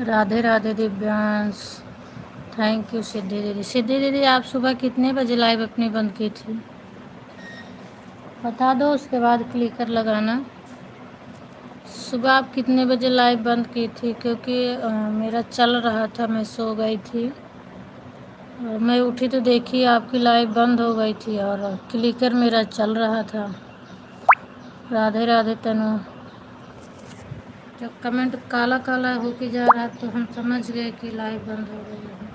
Radhe Radhe Divyansh. Thank you Siddhi दीदी। सिद्धि दीदी आप सुबह कितने बजे लाइव अपनी बंद की थी बता दो, उसके बाद क्लिकर लगाना। सुबह आप कितने बजे लाइव बंद की थी? क्योंकि मेरा चल रहा था, मैं सो गई थी और मैं उठी तो देखी आपकी लाइव बंद हो गई थी और क्लिकर मेरा चल रहा था। राधे राधे तनु। जब कमेंट काला काला होके जा रहा तो हम समझ गए कि लाइव बंद हो गई है।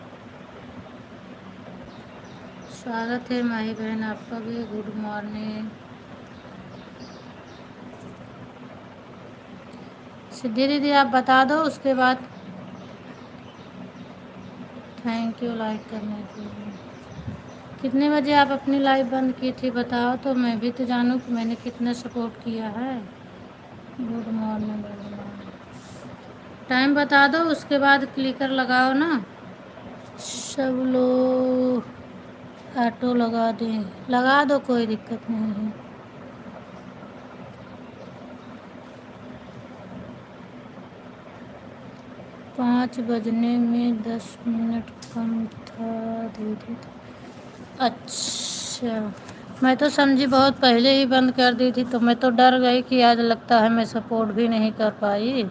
स्वागत है माही बहन आपका भी, गुड मॉर्निंग। सिद्धि दीदी आप बता दो, उसके बाद थैंक यू लाइक करने के लिए। कितने बजे आप अपनी लाइव बंद की थी बताओ तो मैं भी तो जानूँ कि मैंने कितना सपोर्ट किया है। Good morning, good morning. Time बता दो, उसके बाद क्लिकर लगाओ ना। सब लोग ऑटो लगा दें, लगा दो, कोई दिक्कत नहीं है। 5 बजने में 10 मिनट कम था, दीदी। अच्छा, मैं तो समझी बहुत पहले ही बंद कर दी थी, तो मैं तो डर गई कि आज लगता है मैं सपोर्ट भी नहीं कर पाई।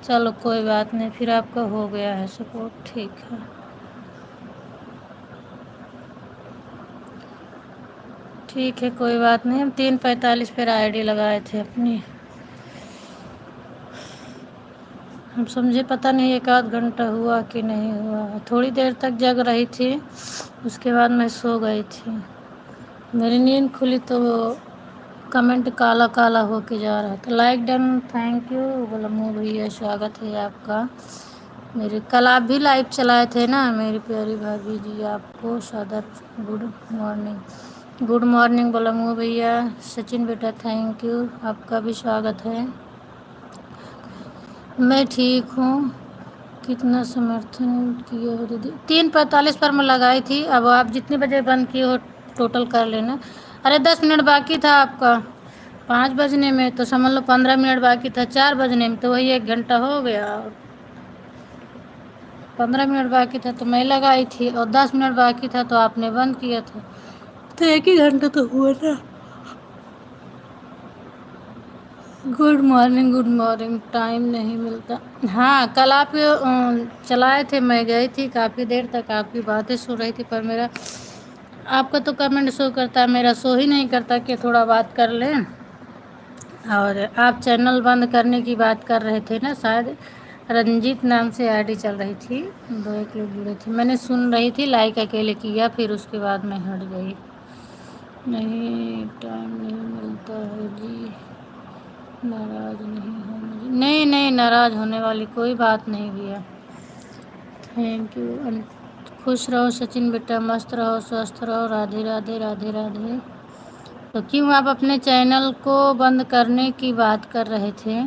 चलो कोई बात नहीं, फिर आपका हो गया है सपोर्ट, ठीक है। ठीक है कोई बात नहीं। हम 3:45 पर आईडी लगाए थे अपनी। हम समझे पता नहीं 1 आध घंटा हुआ कि नहीं हुआ। थोड़ी देर तक जग रही थी, उसके बाद मैं सो गई थी। मेरी नींद खुली तो कमेंट काला काला होके जा रहा था। लाइक डन, थैंक यू गुलामू भैया, स्वागत है आपका। मेरे कल आप भी लाइव चलाए थे ना मेरी प्यारी भाभी जी, आपको सादर गुड मॉर्निंग। गुड मॉर्निंग गुलामू भैया। सचिन बेटा थैंक यू, आपका भी स्वागत है। मैं ठीक हूँ। कितना समर्थन किए हो दीदी? 3:45 पर मैं लगाई थी। अब आप जितने बजे बंद किए हो टोटल कर लेना। अरे 10 मिनट बाकी था आपका। 5 बजने में तो समझ लो 15 मिनट बाकी था। 4 बजने में तो वही 1 घंटा हो गया। 15 मिनट बाकी था तो मैं लगाई थी और 10 मिनट बाकी था तो आपने बंद किया था, तो 1 ही घंटा तो हुआ ना। Good morning, good morning. Time नहीं मिलता। हाँ कल आप चलाए थे, मैं गई थी काफ़ी देर तक, आपकी बातें सुन रही थी, पर मेरा आपका तो कमेंट शो करता है, मेरा शो ही नहीं करता कि थोड़ा बात कर लें। और आप चैनल बंद करने की बात कर रहे थे ना, शायद रंजीत नाम से आईडी चल रही थी, 2 एक लोग जुड़े थे, मैंने सुन रही थी, लाइक अकेले किया, फिर उसके बाद मैं हट गई। नहीं टाइम नहीं मिलता है जी। नाराज़ नहीं हो मुझे? नहीं नहीं, नाराज़ होने वाली कोई बात नहीं भैया। Thank you. खुश रहो सचिन बेटा, मस्त रहो, स्वस्थ रहो। राधे राधे, राधे राधे। तो क्यों आप अपने चैनल को बंद करने की बात कर रहे थे?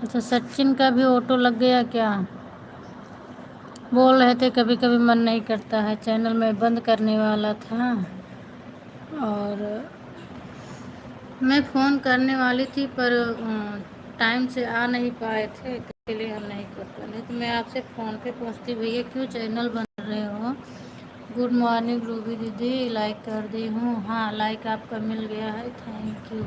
अच्छा, सचिन का भी ऑटो लग गया क्या? बोल रहे थे कभी कभी मन नहीं करता है, चैनल में बंद करने वाला था और मैं फ़ोन करने वाली थी, पर टाइम से आ नहीं पाए थे, तो इसलिए हम नहीं कर पाए। नहीं तो मैं आपसे फ़ोन पे पूछती भैया क्यों चैनल बन रहे हो। गुड मॉर्निंग रूबी दीदी, लाइक कर दी हूँ। हाँ लाइक आपका मिल गया है, थैंक यू।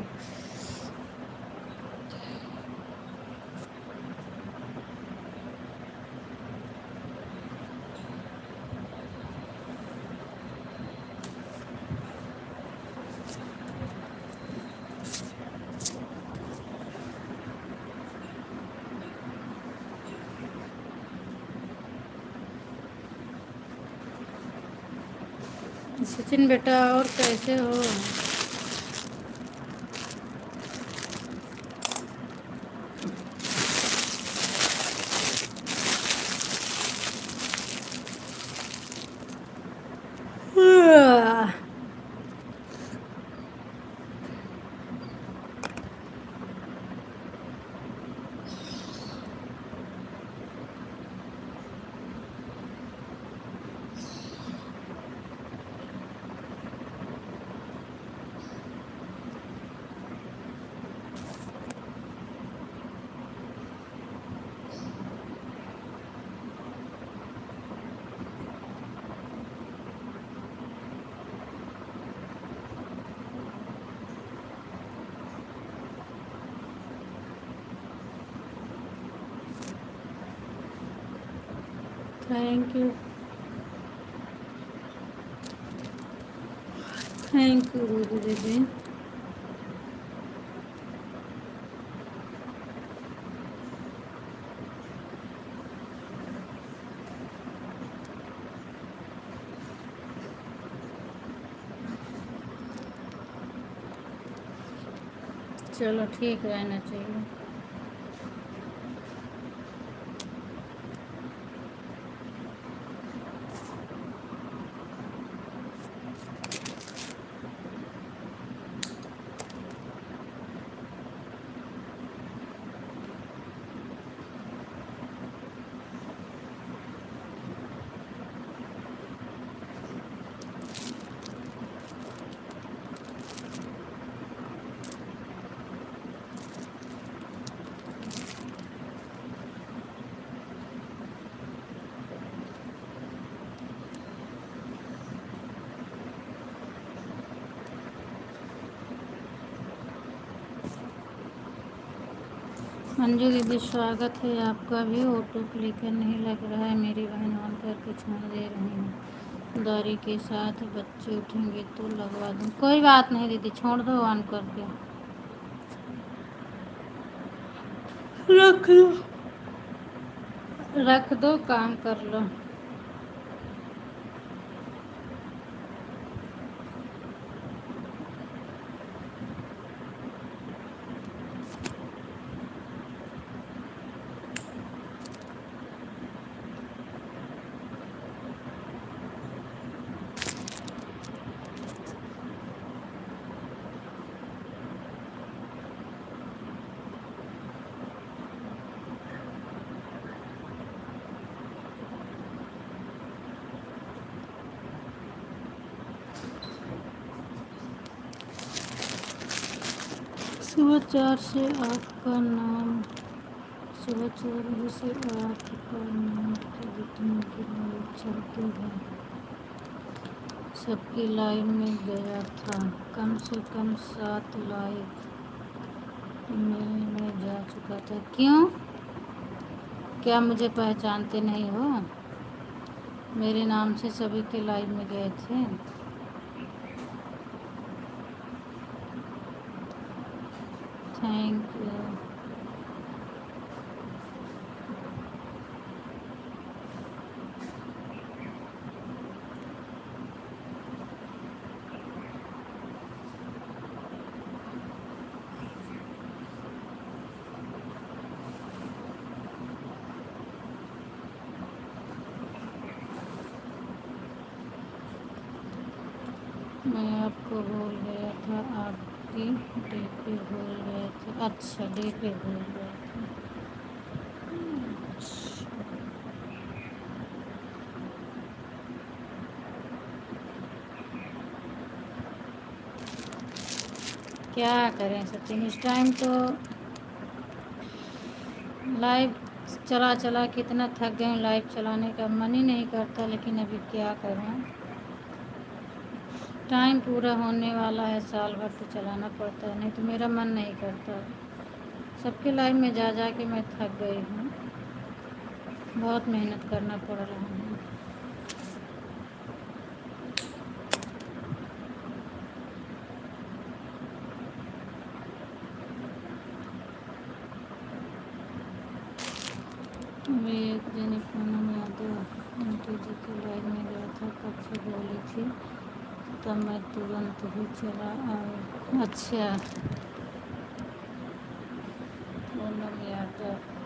सचिन बेटा और कैसे हो? Thank you. Thank you Ruby दीदी। चलो ठीक रहना चाहिए। मंजू दीदी स्वागत है आपका भी। ऑटो क्लिकर नहीं लग रहा है, मेरी बहन ऑन करके छोड़ दे रही है। दारी के साथ बच्चे उठेंगे तो लगवा दूँ। कोई बात नहीं दीदी, छोड़ दो ऑन करके। रख दो, रख दो, काम कर लो। सुबह 4 से आपका नाम, सुबह 4 बजे से आपका नाम खरीदने के लिए चलती है। सबकी लाइन में गया था, कम से कम 7 लाइक में जा चुका था। क्यों, क्या मुझे पहचानते नहीं हो? मेरे नाम से सभी के लाइन में गए थे। Thank you. मैं आपको भूल गया था, आपकी डीपी भूल गए थे। अच्छा, डीपी भूल गए थे। क्या करें सचिन, इस टाइम तो लाइव चला चला कितना थक गए। लाइव चलाने का मन ही नहीं करता, लेकिन अभी क्या करें, टाइम पूरा होने वाला है। साल भर तो चलाना पड़ता है, नहीं तो मेरा मन नहीं करता। सबके लाइव में जा जा के मैं थक गई हूँ। बहुत मेहनत करना पड़ रहा है। मैं एक जनी पूनम यादव आंटी जी की लाइव में गया था, कब से बोली थी, तब मैं तुरंत ही चला आया। अच्छा, पूनम यादव।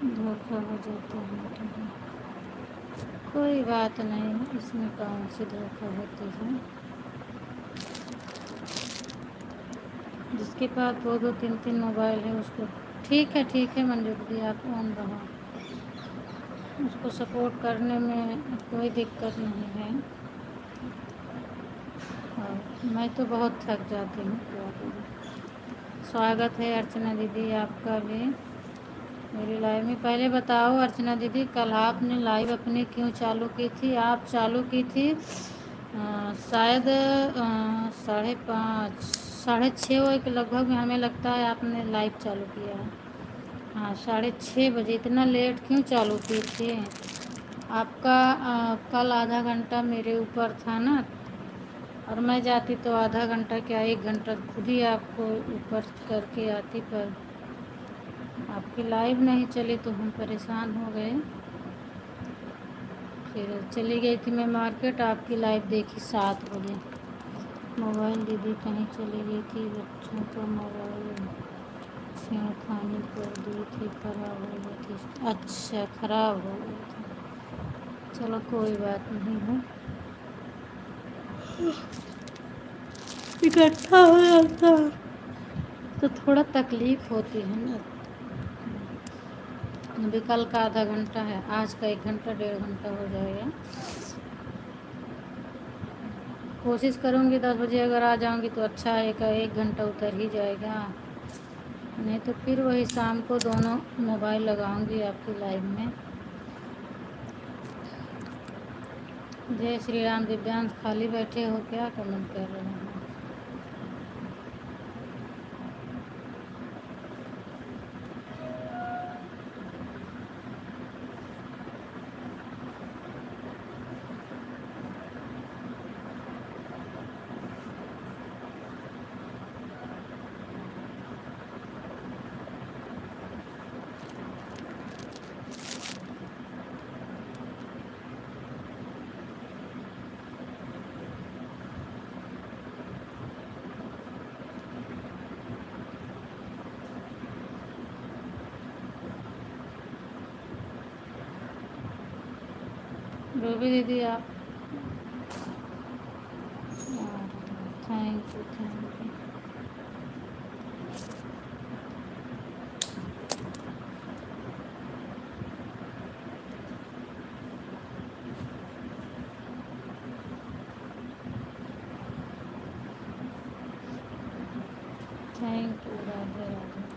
धोखा हो जाता है, कोई बात नहीं, इसमें कौन सी धोखा होती है। जिसके पास 2-2 3-3 मोबाइल है उसको ठीक है मंजूर दी, आप ऑन रहो। उसको सपोर्ट करने में कोई दिक्कत नहीं है। और मैं तो बहुत थक जाती हूँ, क्या करूँ। स्वागत है अर्चना दीदी आपका भी मेरी लाइव में। पहले बताओ अर्चना दीदी, कल आपने लाइव अपनी क्यों चालू की थी? आप चालू की थी शायद 5:30 6:30 के लगभग में, हमें लगता है आपने लाइव चालू किया है। हाँ, 6:30 बजे। इतना लेट क्यों चालू की थी? आपका कल आधा घंटा मेरे ऊपर था ना, और मैं जाती तो आधा घंटा क्या 1 घंटा खुद ही आपको ऊपर करके आती, पर आपकी लाइव नहीं चली तो हम परेशान हो गए। फिर चली गई थी मैं मार्केट, आपकी लाइव देखी 7 बजे। मोबाइल दीदी कहीं चली गई थी, बच्चों को मोबाइल छेड़खानी कर दी थी, खराब हो गई थी। अच्छा, खराब हो गई थी। चलो कोई बात नहीं है, इकट्ठा हो जाता है तो थोड़ा तकलीफ होती है ना। अभी कल का आधा घंटा है, आज का 1 घंटा 1.5 घंटा हो जाएगा। कोशिश करूँगी 10 बजे अगर आ जाऊँगी तो अच्छा है, 1 घंटा उतर ही जाएगा। नहीं तो फिर वही शाम को दोनों मोबाइल लगाऊंगी आपकी लाइव में। जय श्री राम। दिव्यांश खाली बैठे हो क्या, कमेंट कर रहे हैं? रूबी दीदी आप, thank you thank you. Thank you, Radhe Radhe.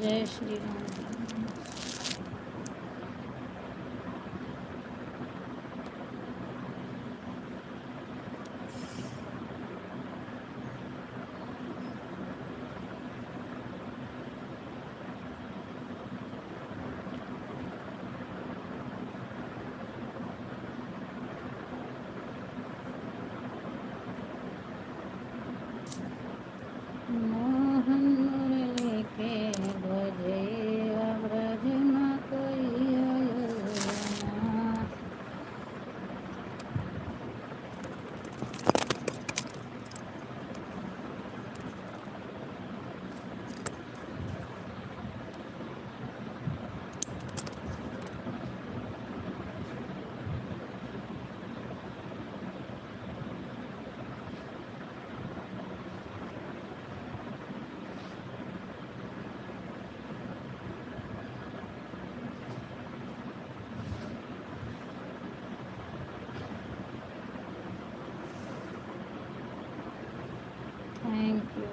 जय श्री राम। मोहन मुरली के बजे ब्रज में कोई आया। Thank you.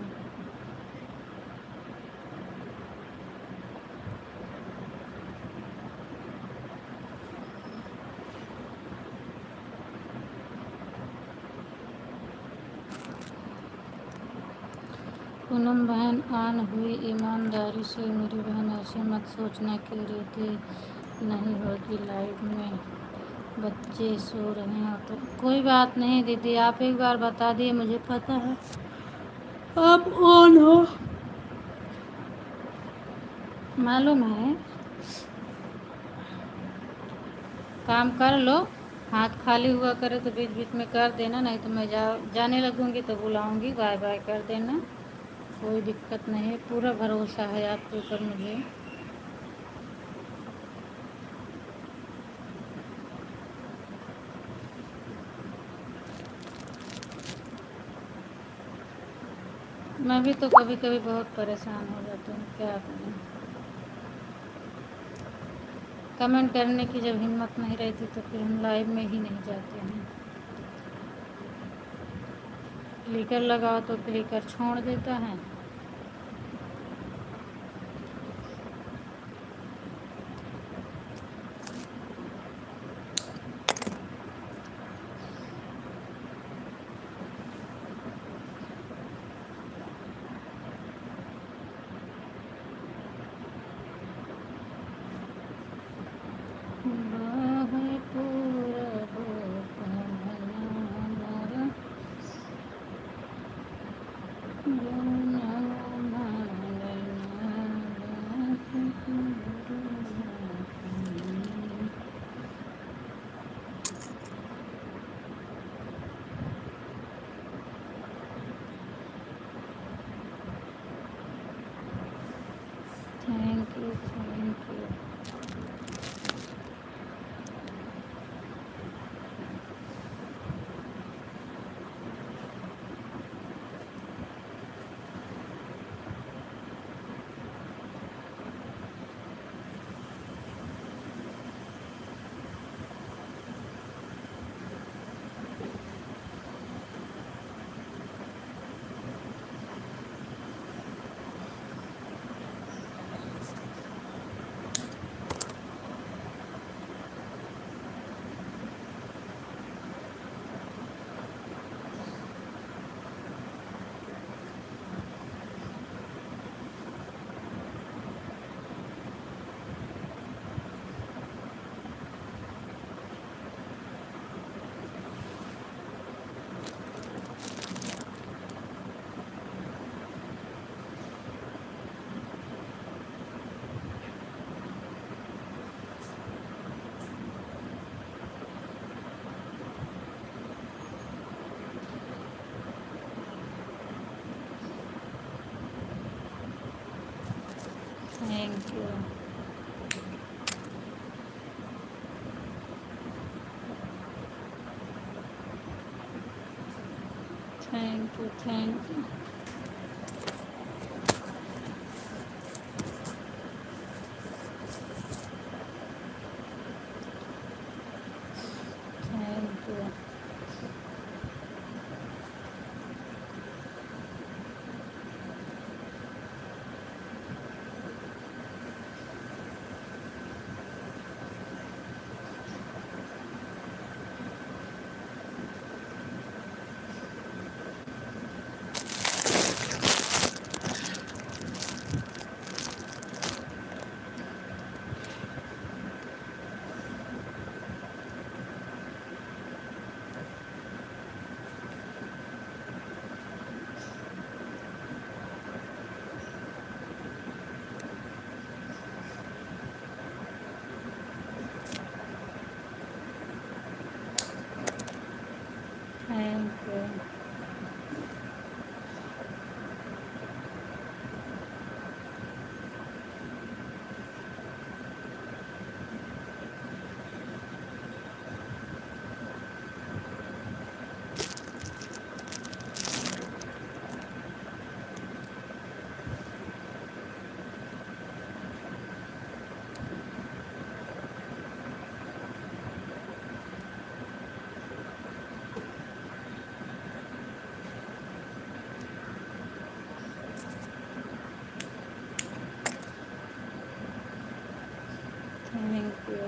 पूनम बहन आन हुई ईमानदारी से। मेरी बहन ऐसे मत सोचना कि रीति नहीं होगी लाइव में, बच्चे सो रहे हैं तो कोई बात नहीं दीदी, आप एक बार बता दिए, मुझे पता है आप ऑन हो, मालूम है। काम कर लो, हाथ खाली हुआ करे तो बीच बीच में कर देना, नहीं तो मैं जाने लगूंगी तो बुलाऊंगी, बाय बाय कर देना, कोई दिक्कत नहीं है। पूरा भरोसा है आपके ऊपर मुझे। मैं भी तो कभी कभी बहुत परेशान हो जाती हूँ, क्या करूँ। कमेंट करने की जब हिम्मत नहीं रहती तो फिर हम लाइव में ही नहीं जाते हैं। क्लिकर लगाओ तो क्लिकर छोड़ देता है। Thank you, thank you. Thank you. Thank you, thank you. Thank you. Thank you. Thank you.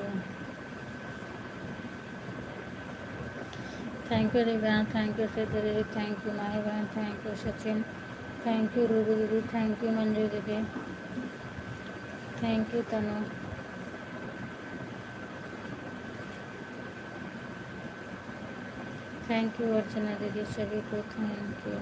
Thank you Rivaan, thank you Shridhari, thank you Mahi बहन, thank you Sachin, thank you Ruby दीदी, थैंक यू मंजू दीदी, thank you Tanu, thank you Archana दीदी, सभी को thank you.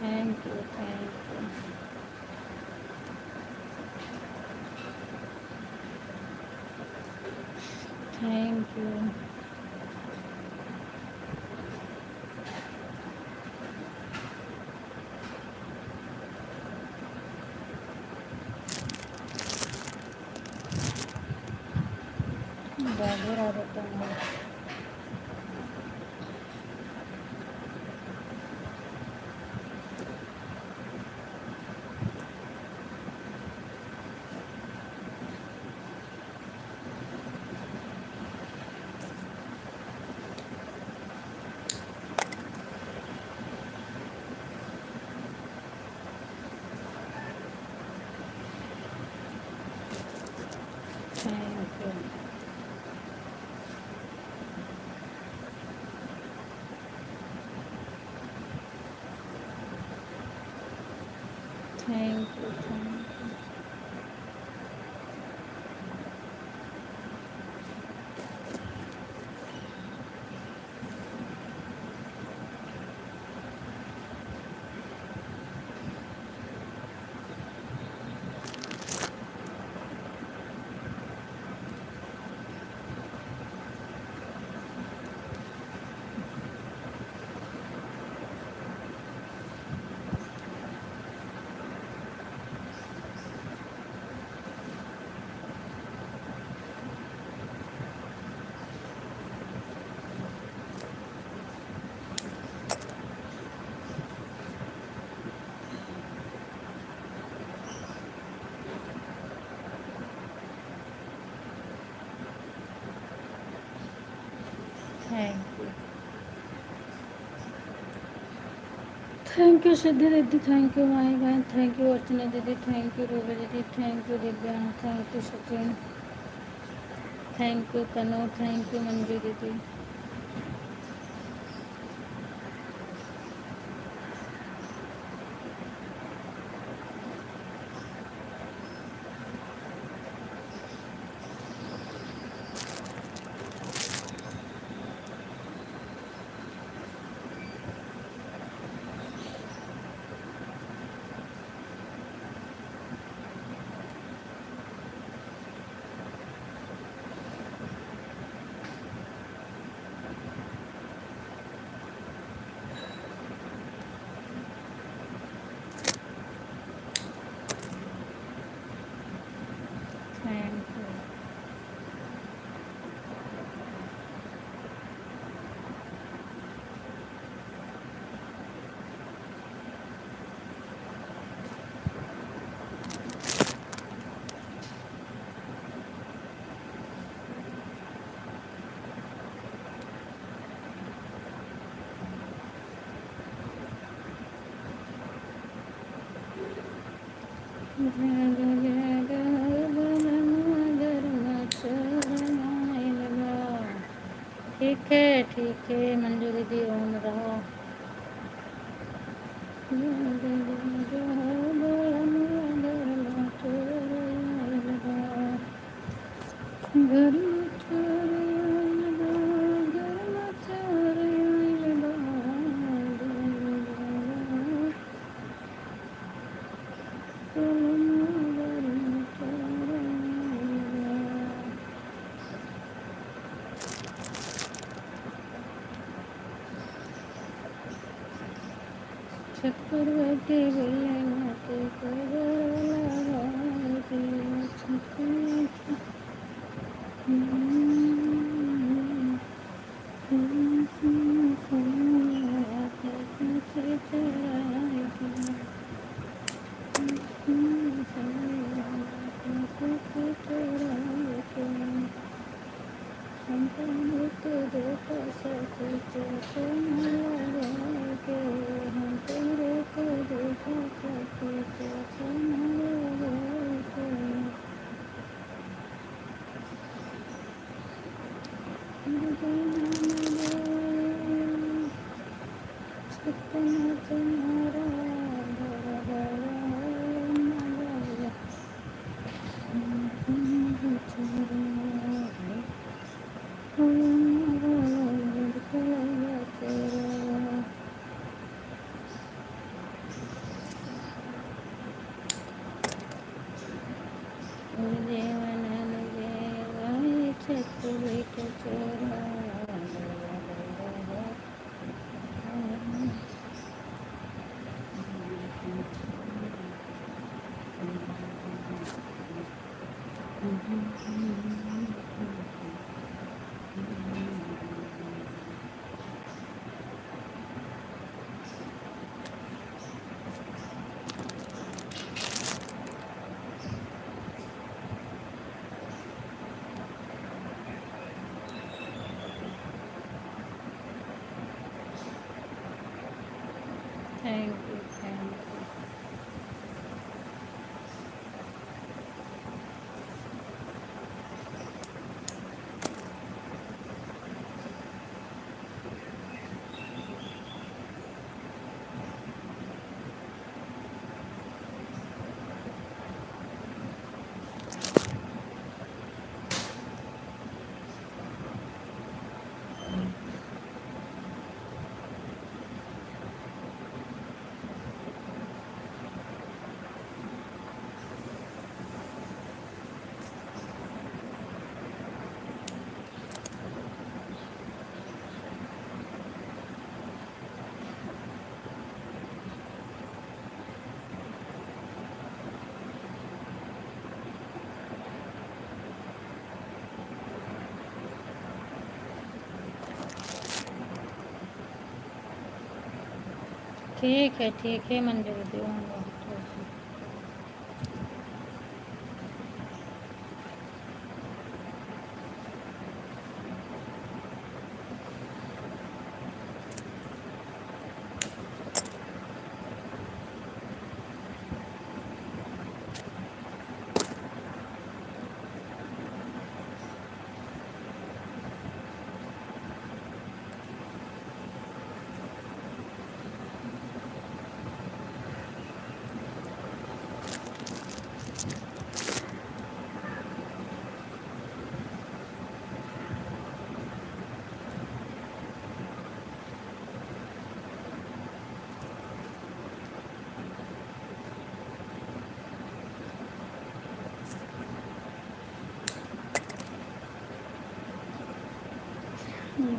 Thank you, thank you. Thank you. Radhe Radhe Tanmay. Thank you. Thank you, thank you. Thank you. Thank you Siddhi दीदी, thank you Mahi बहन, thank you Archana दीदी, thank you Ruby दीदी, thank you Divya, thank you Sachin, thank you Tanu, thank you Manju दीदी। Thank you. ठीक है, ठीक है मंजू दीदी, ओम रहो। Chakravarti thank you, thank you. ठीक है मंजूर दूँगा।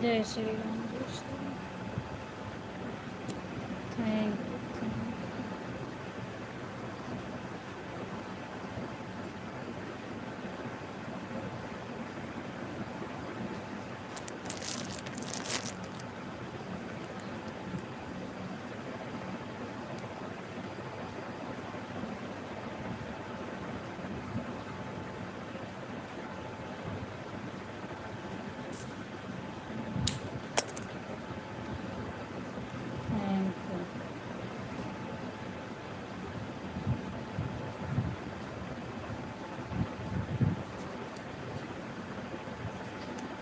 जय श्री राम, जय Shri Ram. Thank you, thank you,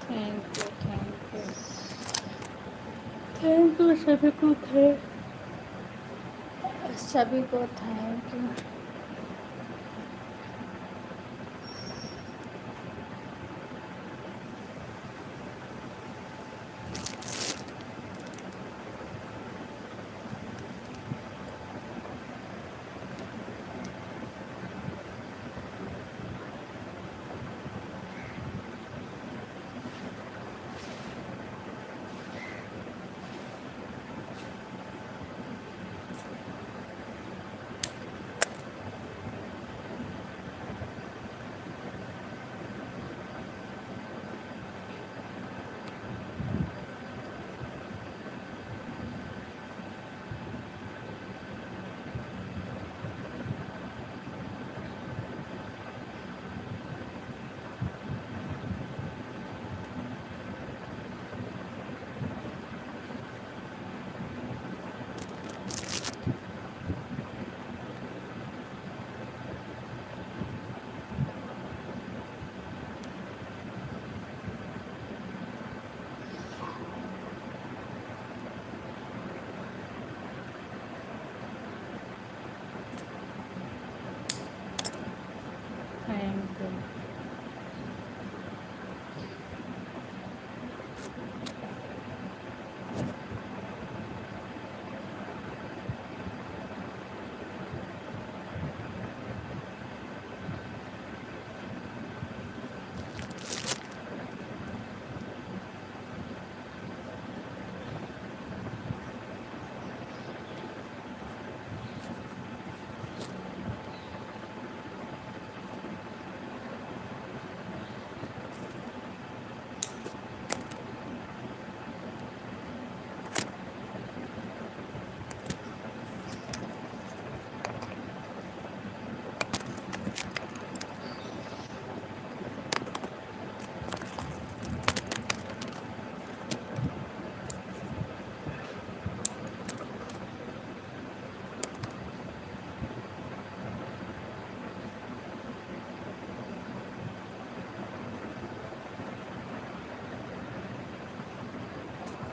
thank you, thank you, thank you सभी को thank you.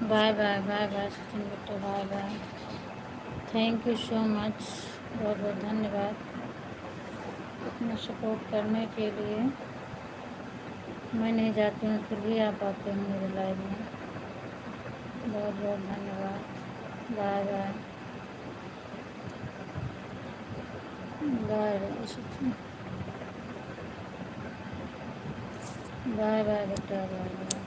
Bye bye bye bye Sachin बेटा, bye bye. Thank you so much, बहुत बहुत धन्यवाद इतना सपोर्ट करने के लिए। मैं नहीं जाती हूँ फिर भी आप आते हैं मेरे लाइव में, बहुत बहुत धन्यवाद। Bye bye bye bye Sachin, bye bye बेटा, बाय बाय।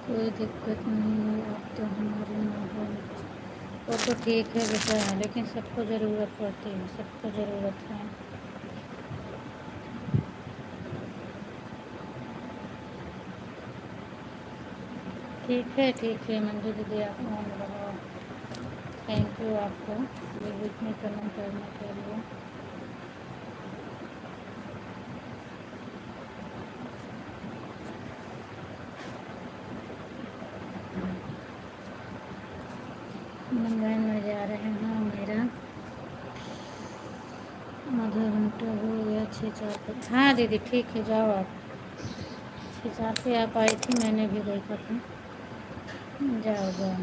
कोई दिक्कत नहीं है, अब तो हमारी माहौल, वो तो ठीक है बेटा, लेकिन सबको ज़रूरत पड़ती है, सबको ज़रूरत है। ठीक है मंजू दीदी, आप मान रहो। थैंक यू आपको ये बीच में कमेंट करने के लिए। मुंबई में जा रहे हैं, मेरा आधा घंटा हो गया, 6-4 पे। हाँ दीदी ठीक है, जाओ आप, 6-4 पे आप आई थी, मैंने भी देखा था। जाओ जाओ।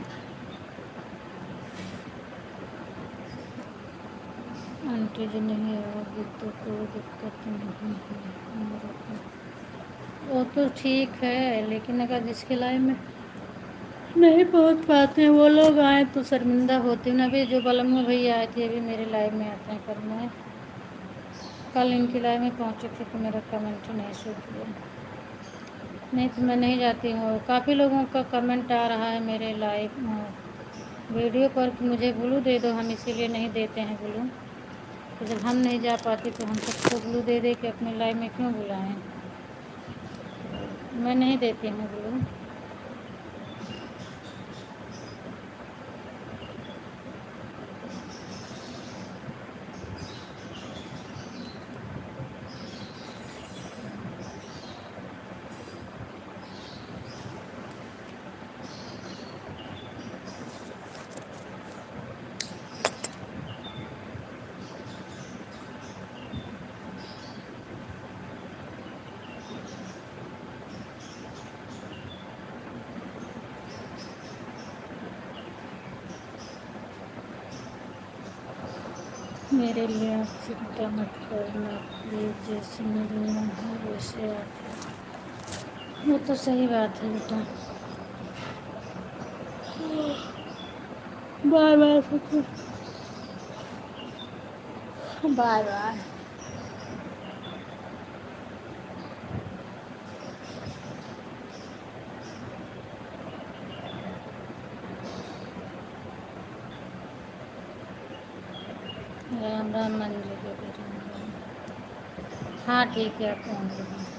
आंटी जी नहीं आओगी तो कोई दिक्कत नहीं है मेरे को। वो तो ठीक है, लेकिन अगर जिसके लाइफ में नहीं पहुंच पाते हैं वो लोग आए तो शर्मिंदा होती हूँ ना। अभी जो बलम्मा भैया आए थे, अभी मेरे लाइव में आते हैं, कल इनकी लाइव में पहुंचे थे तो मेरा कमेंट ही नहीं शो किया। नहीं तो मैं नहीं जाती हूँ। काफ़ी लोगों का कमेंट आ रहा है मेरे लाइव वीडियो पर कि मुझे ब्लू दे दो, हम इसीलिए नहीं देते हैं ब्लू। तो जब हम नहीं जा पाते तो हम सबको ब्लू दे दे के अपने लाइव में क्यों बुलाएं। मैं नहीं देती हूँ ब्लू। मेरे लिए आप चिंता मत करना प्लीज़, जैसे मिलना है वैसे आप। वो तो सही बात है बेटा। Bye bye bye bye. Ram Ram Manju baby, Ram Ram. हाँ ठीक है, आप फोन करिए।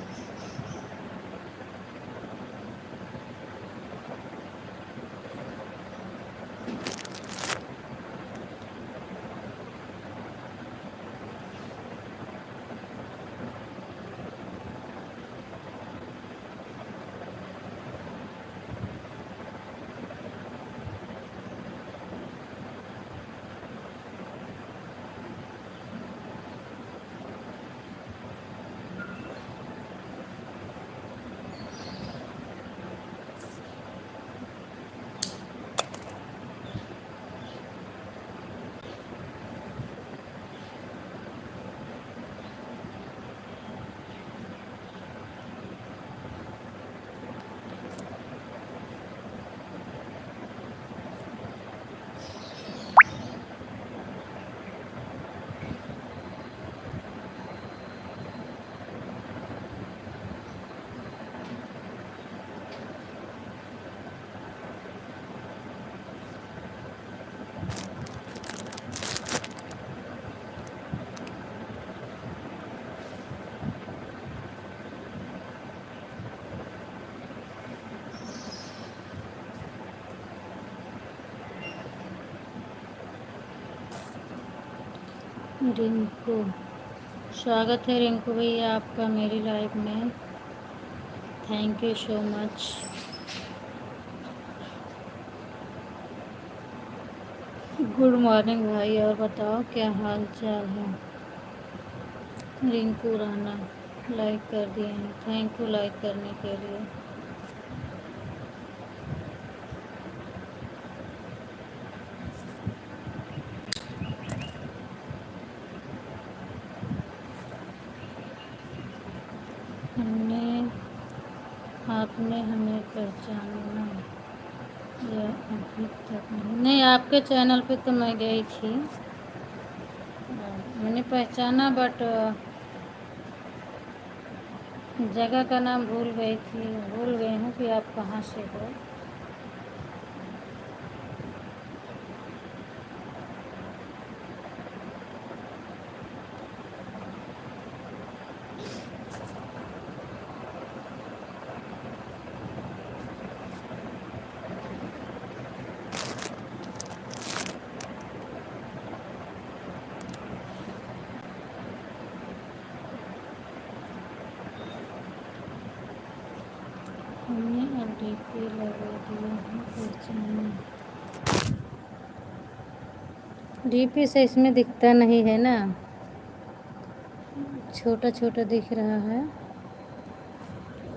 रिंकू, स्वागत है रिंकू भैया आपका मेरी लाइफ में। Thank you so much. Good morning भाई, और बताओ क्या हाल चाल है। रिंकू राणा, लाइक कर दिए हैं, थैंक यू लाइक करने के लिए। हमने आपने हमें पहचाना या अभी तक नहीं? नहीं, आपके चैनल पे तो मैं गई थी, मैंने पहचाना, बट जगह का नाम भूल गई हूँ कि आप कहाँ से हो। हमने अब डीपी लगा दिया है, पहचाना। डीपी से इसमें दिखता नहीं है ना, छोटा छोटा दिख रहा है,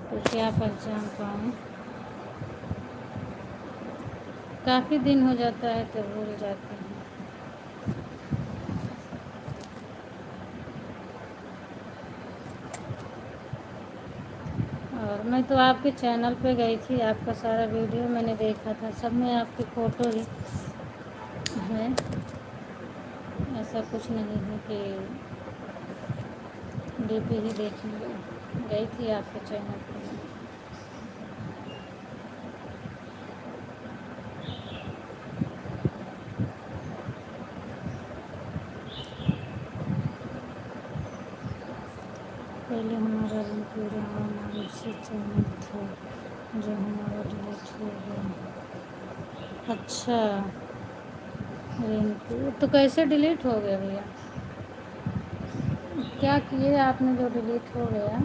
तो क्या पहचान पाऊँ। काफ़ी दिन हो जाता है तो भूल जाते हैं। और मैं तो आपके चैनल पे गई थी, आपका सारा वीडियो मैंने देखा था, सब में आपकी फ़ोटो ही है, ऐसा कुछ नहीं है कि डीपी ही देखेंगे। गई थी आपके चैनल पे। पहले हमारा रिंकू राणा नाम से चैनल था, जो हमारा डिलीट हो गया। अच्छा, रिंकू तो कैसे डिलीट हो गया भैया? क्या किए आपने जो डिलीट हो गया?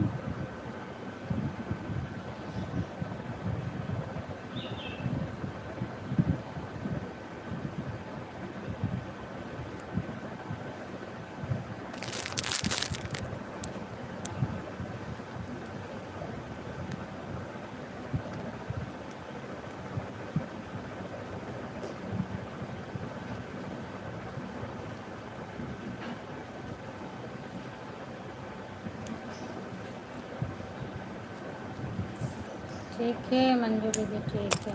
ठीक है मंजू दीदी, ठीक है।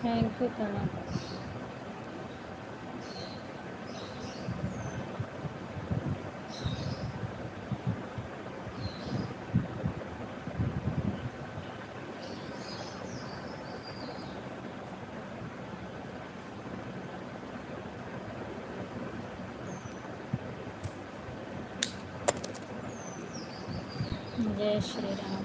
थैंक यू तनु। जय श्री राम।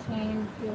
Thank you.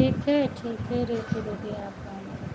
ठीक है, रोटी दे दिया आप खाने को।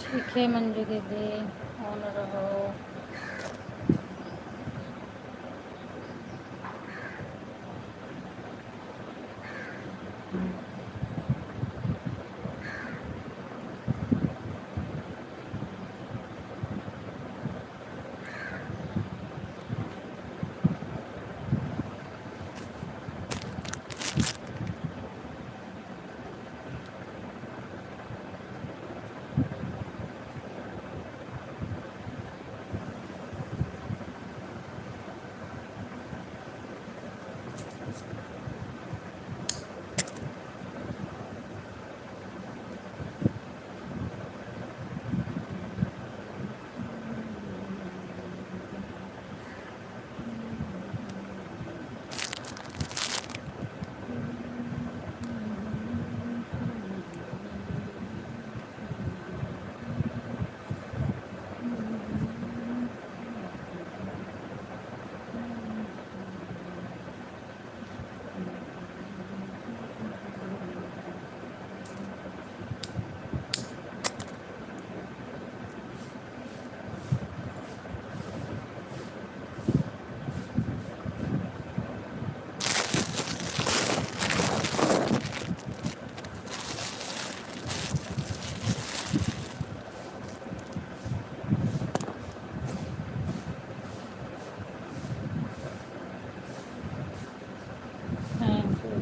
ठीक है मंजू दीदी, ऑन रहो। Thank you.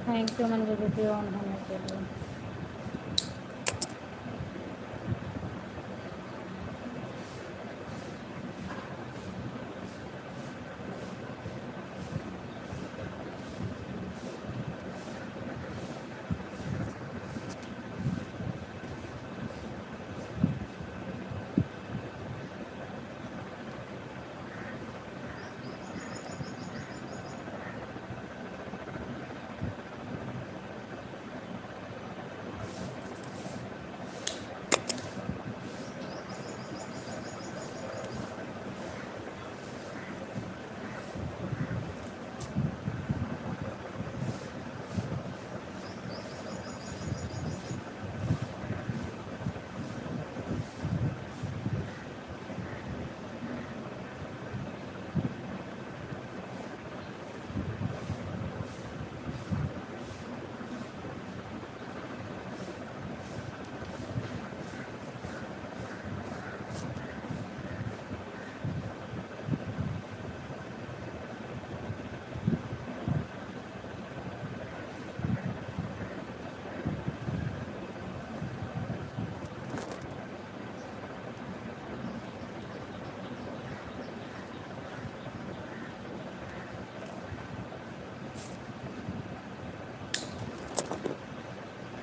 Thank you Manju दीदी, ऑन होने के लिए।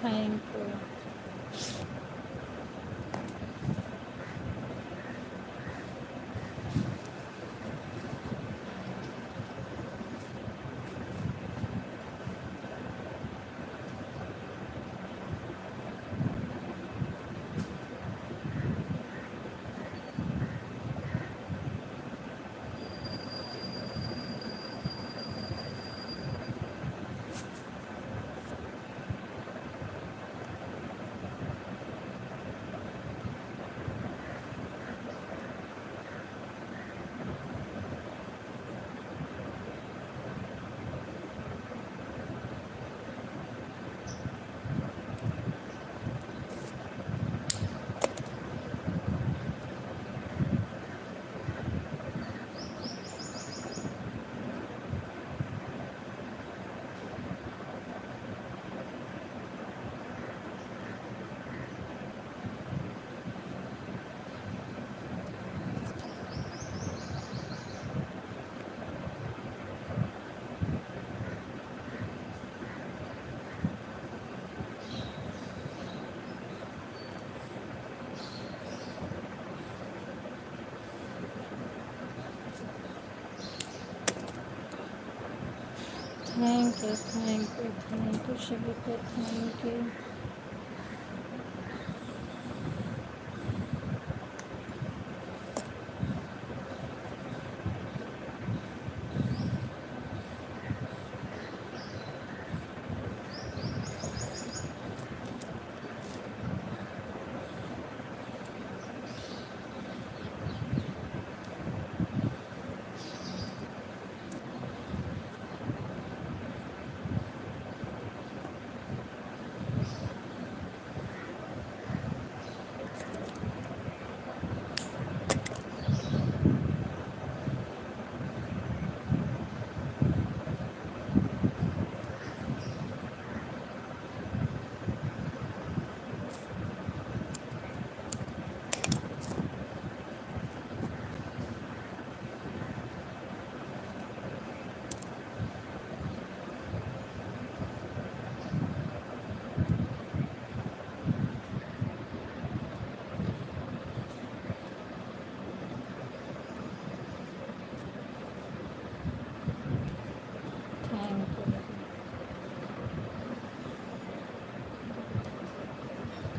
Thank you. थैंक यू सभी को, थैंक यू।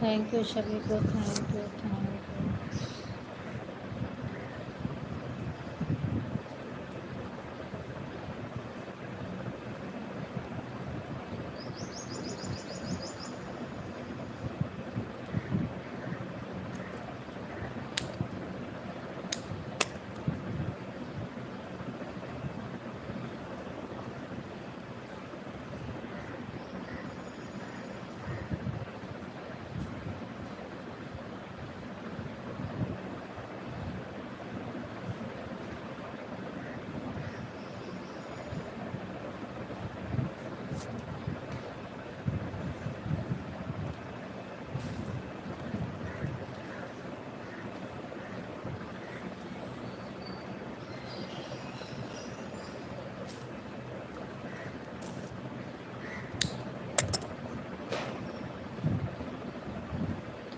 थैंक यू सभी को, थैंक यू।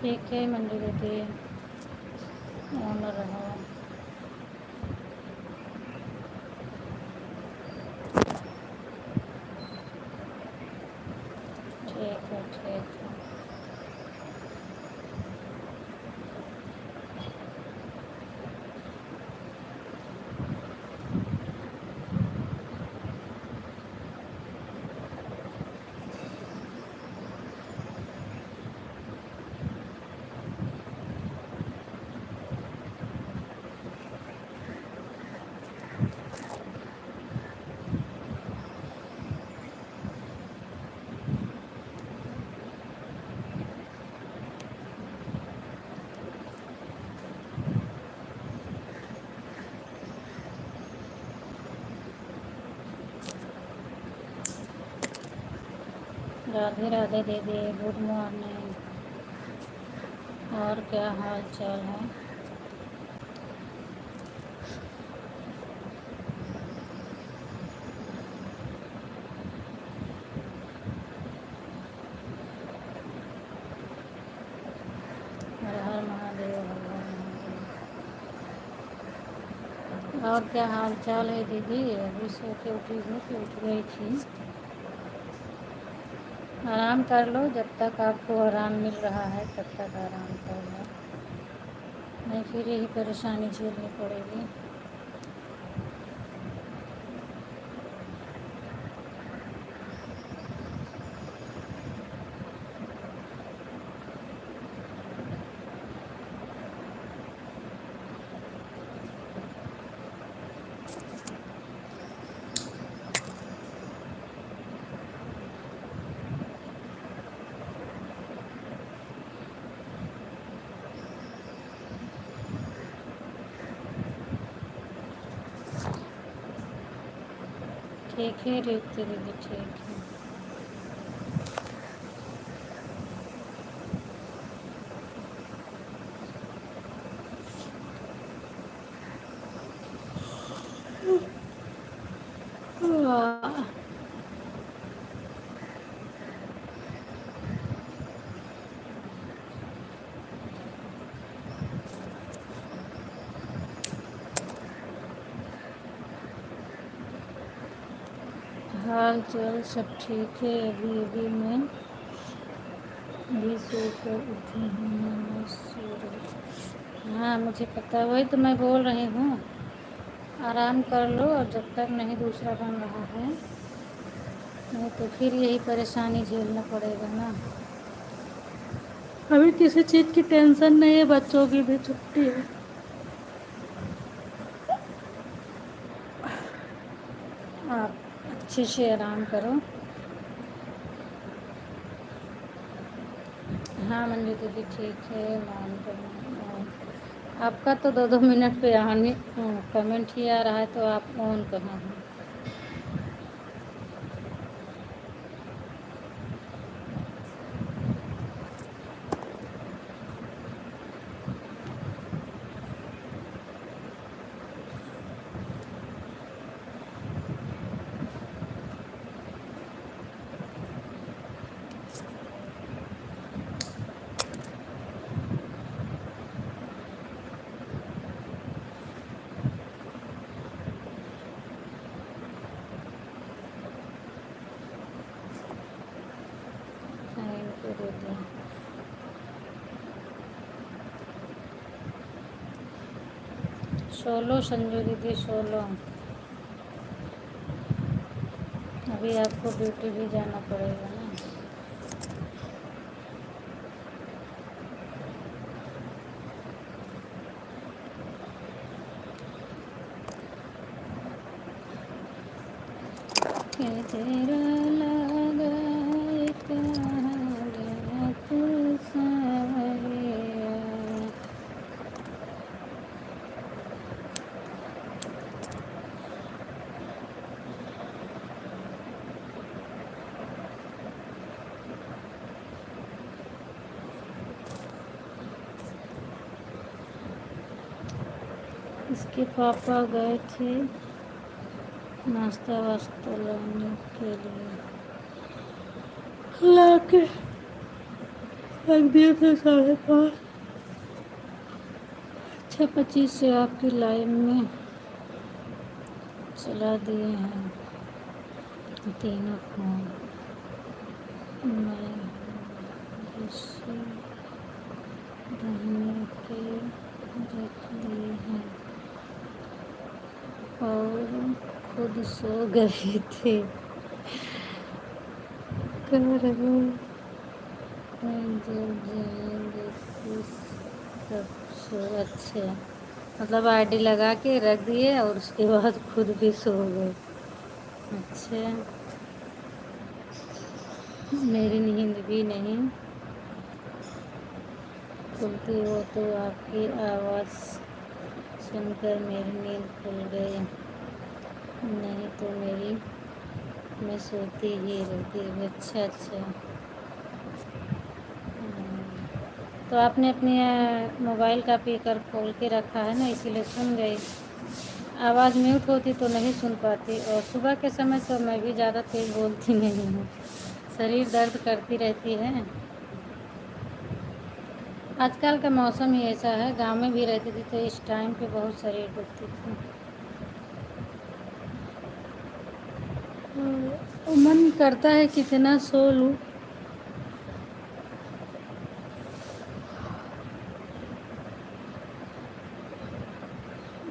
ठीक है मंडी दीदी, ऑनर रहो। ठीक है, ठीक है। राधे राधे दीदी, गुड मॉर्निंग। और क्या हाल चाल है? हर हर महादेव, हर हर महादेव। और क्या हाल चाल है दीदी? अभी सो के उठी हूँ कि उठ गई थी? आराम कर लो, जब तक आपको आराम मिल रहा है तब तक आराम कर लो, नहीं फिर यही परेशानी झेलनी पड़ेगी। ठीक है रेखती दीदी, ठीक है। वाह, हाल चाल सब ठीक है। अभी अभी मैं भी सोकर उठी हूँ। मैं सो रही। हाँ मुझे पता, वही तो मैं बोल रही हूँ। आराम कर लो, और जब तक नहीं दूसरा बन रहा है, नहीं तो फिर यही परेशानी झेलना पड़ेगा ना। अभी किसी चीज़ की टेंशन नहीं है, बच्चों की भी छुट्टी है। आप अच्छे से आराम करो। हाँ मंजू दीदी ठीक है। मान कर आपका तो 2-2 मिनट पे आने कमेंट ही आ रहा है, तो आप ऑन कहाँ हैं? हाँ, इनको दे दें। सोलो संजू दीदी सोलो। अभी आपको ड्यूटी भी जाना पड़ेगा ना। के तेरा लगा कहाँ गया तू सावरिया। इसके पापा गए थे नाश्ता वास्ता लाने के लिए, ला के रख दिए थे 5:30। 6:25 से आपकी लाइन में चला दिए हैं तीनों फोन। मैं ऋषि रहने के रख दिए हैं और खुद सो गए थे। कह रहे हैं जब जाएंगे किस तब सो। अच्छा, मतलब आईडी लगा के रख दिए और उसके बाद खुद भी सो गए। अच्छा, मेरी नींद भी नहीं खुलती, वो तो आपकी आवाज़ सुनकर मेरी नींद खुल गई, नहीं तो मेरी मैं सोती ही रहती। अच्छा अच्छा। तो आपने अपनी मोबाइल का स्पीकर खोल के रखा है ना, इसीलिए सुन गई। आवाज़ म्यूट होती तो नहीं सुन पाती। और सुबह के समय तो मैं भी ज़्यादा तेज़ बोलती नहीं हूँ, शरीर दर्द करती रहती है। आजकल का मौसम ही ऐसा है। गांव में भी रहती थी तो इस टाइम पे बहुत शरीर दुखती थी। मन करता है कितना सो लूँ,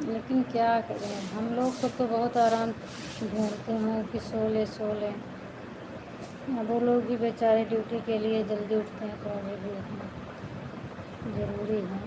लेकिन क्या करें, हम लोग को तो बहुत आराम ढूंढते हैं कि सो ले सो ले। अब वो लोग भी बेचारे ड्यूटी के लिए जल्दी उठते हैं, तो मुझे भी उठना ज़रूरी है।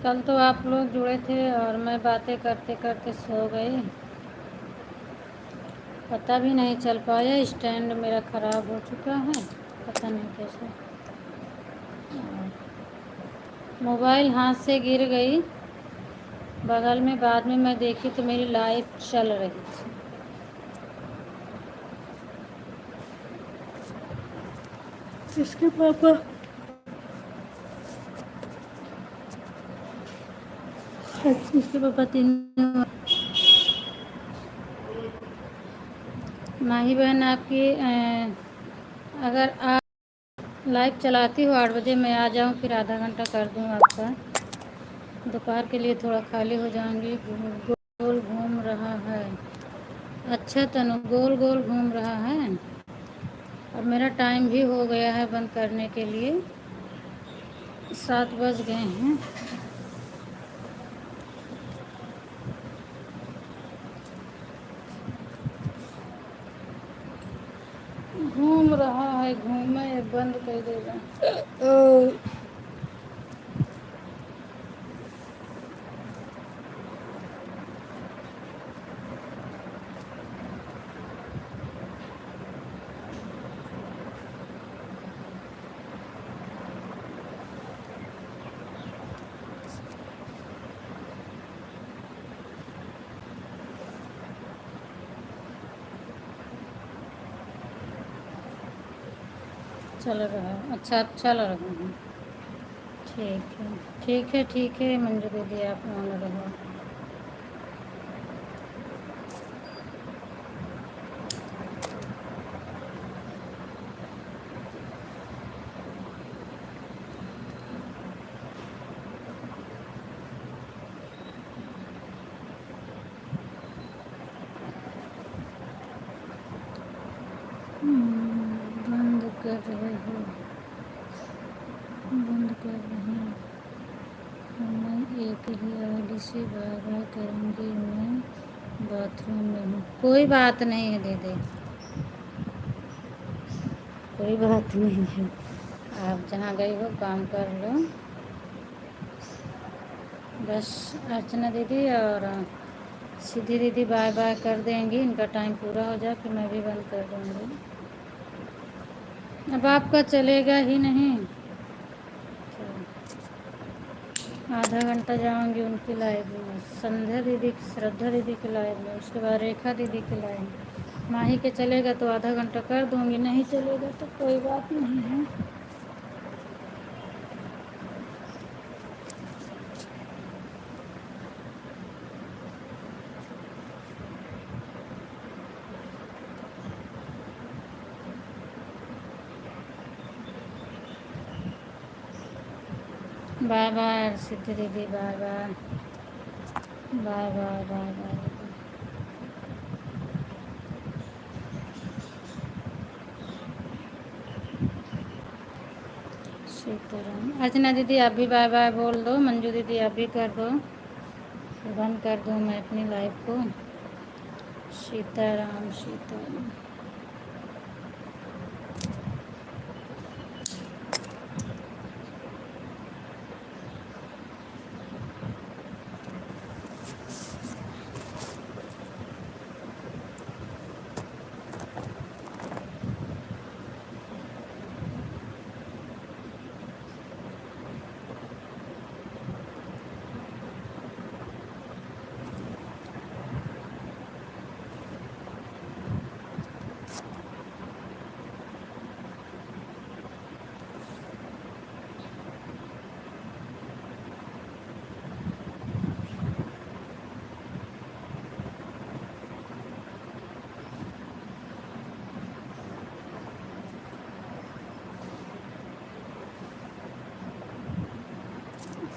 कल तो आप लोग जुड़े थे और मैं बातें करते करते सो गई, पता भी नहीं चल पाया। स्टैंड मेरा ख़राब हो चुका है, पता नहीं कैसे। मोबाइल हाथ से गिर गई बगल में, बाद में मैं देखी तो मेरी लाइट चल रही थी। इसके पापा इसके पापा तीनों। माही बहन आपकी अगर आप लाइव चलाती हो 8 बजे, मैं आ जाऊँ फिर आधा घंटा कर दूँ आपका। दोपहर के लिए थोड़ा खाली हो जाऊँगी। गोल घूम रहा है। अच्छा तनु, गोल गोल घूम रहा है। अब मेरा टाइम भी हो गया है बंद करने के लिए, 7 बज गए हैं। घूम रहा है, घूमे बंद कर देगा। चल रहा है, अच्छा आप चल रहे हैं। ठीक है ठीक है ठीक है मंजू दीदी, आप मान रहो। बंद कर रहे हो, बंद कर रहे हैं। मैं एक ही आईडी से बार बार करूँगी, मैं बाथरूम में हूँ। कोई बात नहीं है दीदी, कोई बात नहीं है। आप जहाँ गई हो काम कर लो। बस अर्चना दीदी और सीधी दीदी बाय बाय कर देंगी, इनका टाइम पूरा हो जाए फिर मैं भी बंद कर दूँगी। अब आपका चलेगा ही नहीं तो आधा घंटा जाऊंगी उनकी लाइव में, संध्या दीदी की, श्रद्धा दीदी की लाइव में, उसके बाद रेखा दीदी की लाइव में। माही के चलेगा तो आधा घंटा कर दूंगी, नहीं चलेगा तो कोई बात नहीं है। बाय बाय सिद्धि दीदी, bye bye bye bye bye bye. Sitaram. Archana दीदी आप भी बाय बाय बोल दो, मंजू दीदी आप भी कर दो, बंद कर दूँ मैं अपनी लाइव को। सीताराम सीताराम।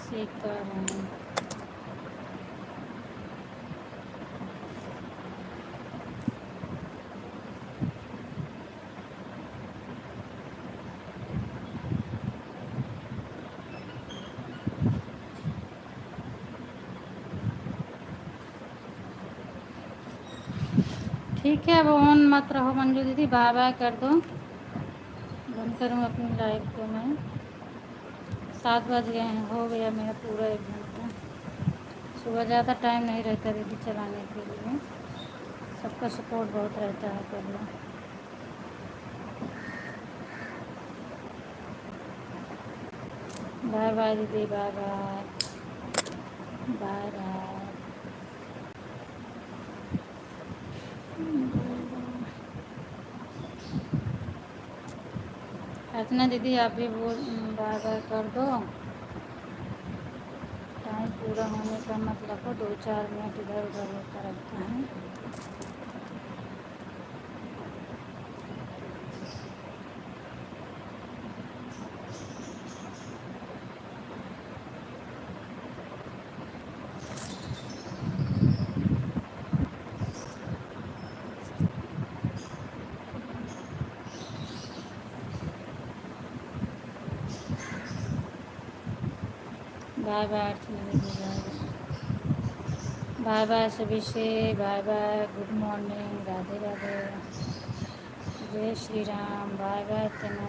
सीताराम। ठीक है, अब ऑन मत रहो मंजू दीदी, बाय बाय कर दो, बंद करूँ अपनी लाइव को मैं। 7 बज गए हैं, हो गया मेरा पूरा 1 घंटा। सुबह ज़्यादा टाइम नहीं रहता दीदी चलाने के लिए, सबका सपोर्ट बहुत रहता है करना। बाय बाय दीदी, बाय बाय, बाय बाय। अर्चना दीदी आप भी बोल बाय बाय कर दो। टाइम पूरा होने का मतलब हो 2-4 मिनट इधर उधर होता रहता है। बाय बाय अर्चना दीदी, बाय बाय, बाय बाय सभी से, bye bye, good morning, Radhe Radhe, जय श्री राम, बाय बाय तनु।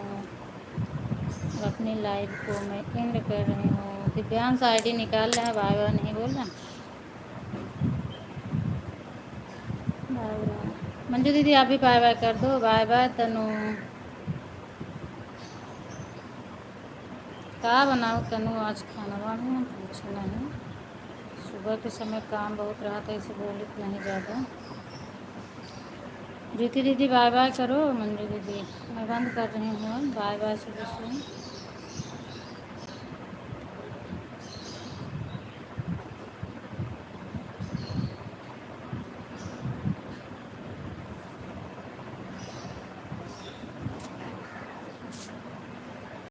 और अपनी लाइव को मैं एंड कर रही हूँ। दिव्यांश आईडी निकाल रहे हैं, बाय बाय नहीं बोल रहे। बाय बाय मंजू दीदी आप भी बाय बाय कर दो। बाय बाय तनु। क्या बनाओ तनु आज खाना वाना? पूछो नहीं, सुबह के समय काम बहुत रहा था, इसे बोली नहीं ज़्यादा। ज्योति दीदी बाय बाय करो। मंजू दीदी मैं बंद कर रही हूँ, बाय बाय सभी से।